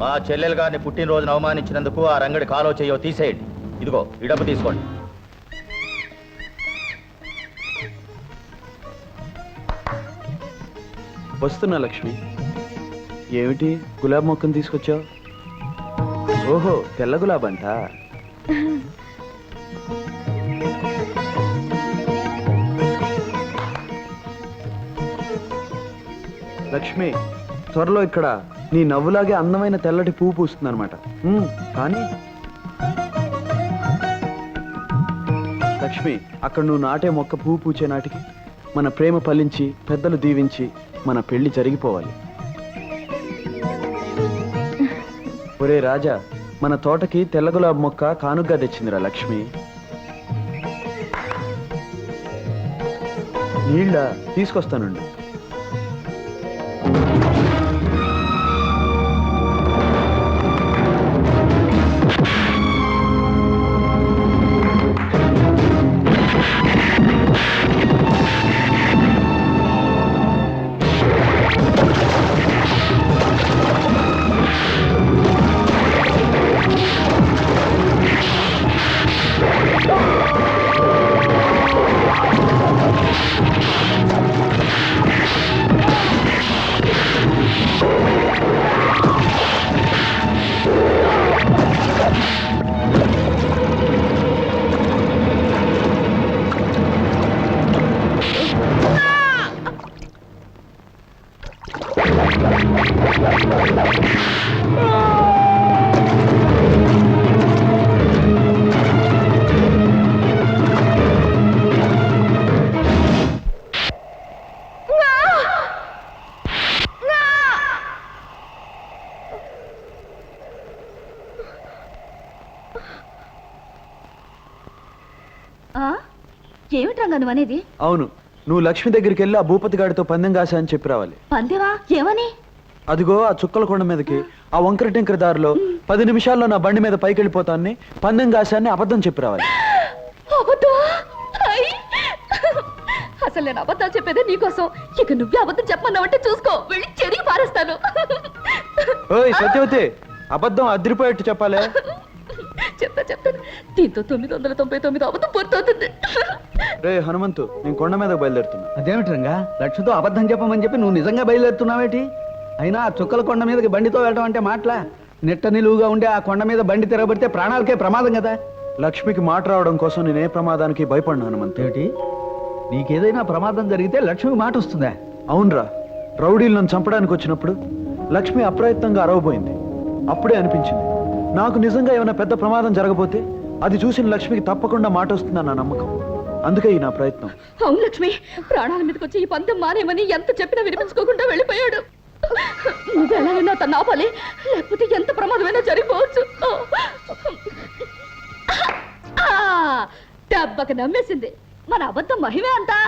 మా చెల్లెలు గారిని పుట్టినరోజున అవమానించినందుకు ఆ రంగడి కాలో చేయో తీసేయండి. ఇదిగో ఈ డబ్బు తీసుకోండి. వస్తున్నా లక్ష్మి. ఏమిటి గులాబ్ మొక్కను తీసుకొచ్చావు? ఓహో, తెల్ల గులాబంట. లక్ష్మి, త్వరలో ఇక్కడ నీ నవ్వులాగే అందమైన తెల్లటి పువ్వు పూస్తుంది అనమాట. కానీ లక్ష్మి, అక్కడ నువ్వు నాటే మొక్క పువ్వు పూచే నాటికి మన ప్రేమ ఫలించి పెద్దలు దీవించి మన పెళ్లి జరిగిపోవాలి. ఒరే రాజా, మన తోటకి తెల్ల గులాబీ మొక్క కానుగ్గా తెచ్చిందిరా లక్ష్మి. నీళ్ళ తీసుకొస్తానండి. ఏమిటి రంగా నువ్వు అనేది? అవును, నువ్వు లక్ష్మి దగ్గరికి వెళ్ళి ఆ భూపతి గాడితో పందెం కాసా అని చెప్పి రావాలి. పందెమా? ఏమని? అదిగో ఆ చుక్కల కొండ మీదకి ఆ వంకర టింకర దారిలో 10 నిమిషాల్లో నా బండి మీద పైకి వెళ్ళిపోతాన్ని పందెం కాశాన్ని అబద్ధం చెప్పి రావాలి. అసలు నేను అబద్ధాలు చెప్పేదే నీకోసం. ఇక నువ్వే అబద్ధం చెప్పమన్నావంటే చూసుకో, వెళ్ళి చెరిగి పారేస్తాను. ఓయ్ సత్యవతి, అబద్ధం అదిరిపోయేట్టు చెప్పాలే. చెప్తాను. దీంతో 999 అబద్ధం పూర్తవుతుంది. రే హనుమంతు, నేను కొండ మీద బయలుదేరుతున్నా. అదేమిటి రంగా, లక్ష్మితో అబద్ధం చెప్పమని చెప్పి నువ్వు నిజంగా బయలుదేరుతున్నావేటి? అయినా ఆ చుక్కల కొండ మీదకి బండితో వెళ్ళడం అంటే మాటలా? నిట్ట నిలువుగా ఉండే ఆ కొండ మీద బండి తిరగబడితే ప్రాణాలకే ప్రమాదం కదా. లక్ష్మికి మాట రావడం కోసం నేనే ప్రమాదానికి భయపడినా హనుమంతు. ఏమిటి, నీకేదైనా ప్రమాదం జరిగితే లక్ష్మికి మాట వస్తుందా? అవునరా, రౌడీలు నన్ను చంపడానికి వచ్చినప్పుడు లక్ష్మి అప్రయత్నంగా అరవబోయింది. అప్పుడే అనిపించింది నాకు నిజంగా ఏమైనా పెద్ద ప్రమాదం జరగబోతే అది చూసిన లక్ష్మికి తప్పకుండా మాట వస్తుందన్న నమ్మకం. అందుకే ఈ నా ప్రయత్నం. అవును లక్ష్మి, ప్రాణాల మీదకి వచ్చి ఈ పందెం మానేమని ఎంత చెప్పినా వినిపించుకోకుండా వెళ్ళిపోయాడు. నువ్వు ఎలాగైనా తను ఆపాలి, లేకపోతే ఎంత ప్రమాదమైనా జరిగిపోవచ్చు. దెబ్బకి నమ్మేసింది. మన అబద్ధం మహిమే అంతా.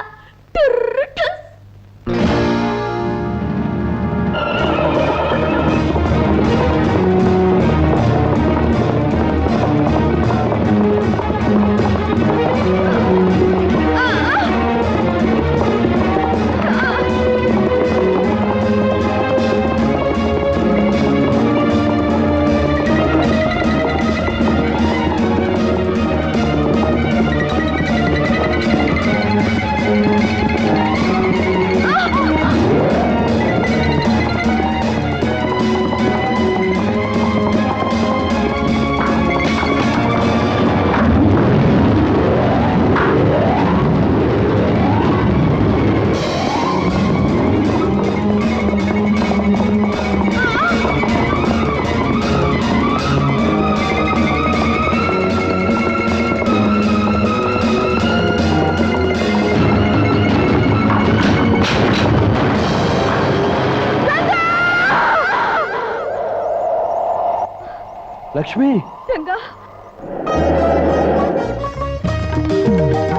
లక్ష్మి,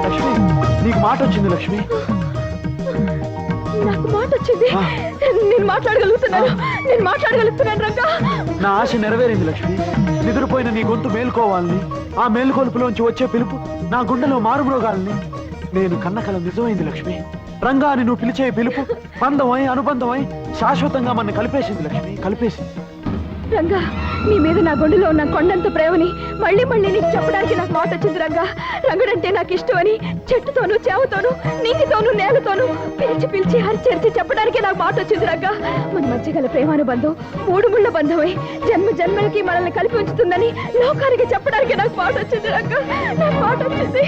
లక్ష్మి, నీకు మాట వచ్చింది లక్ష్మి. నాకు మాట వచ్చింది. నేను మాట్లాడగలుగుతున్నాను రంగా. నా ఆశ నెరవేరింది లక్ష్మి. నిద్రపోయిన నీ గొంతు మేల్కోవాలని, ఆ మేల్కొలుపులోంచి వచ్చే పిలుపు నా గుండెలో మారుమ్రోగాలని నేను కన్న కల నిజమైంది లక్ష్మి. రంగా అని నువ్వు పిలిచే పిలుపు బంధమై అనుబంధమై శాశ్వతంగా మన కలిపేసింది లక్ష్మి, కలిపేసింది. రంగా, నీ మీద నా గుండెలో ఉన్న కొండంత ప్రేమని మళ్ళీ మళ్ళీ నీకు చెప్పడానికి నాకు మాట వచ్చింది రంగా. రంగడంటే నాకు ఇష్టమని చెట్టుతోనూ చేవతోనూ నీటితోనూ నేలతోనూ పిలిచి పిలిచి హరిచేర్చి చెప్పడానికి నాకు మాట వచ్చింది రంగా. మన మధ్య గల ప్రేమానుబంధం మూడు ముళ్ళ బంధమై జన్మ జన్మలకి మనల్ని కలిపి ఉంచుతుందని లోకానికి చెప్పడానికి నాకు మాట వచ్చింది రంగా. నాకు మాట వచ్చింది.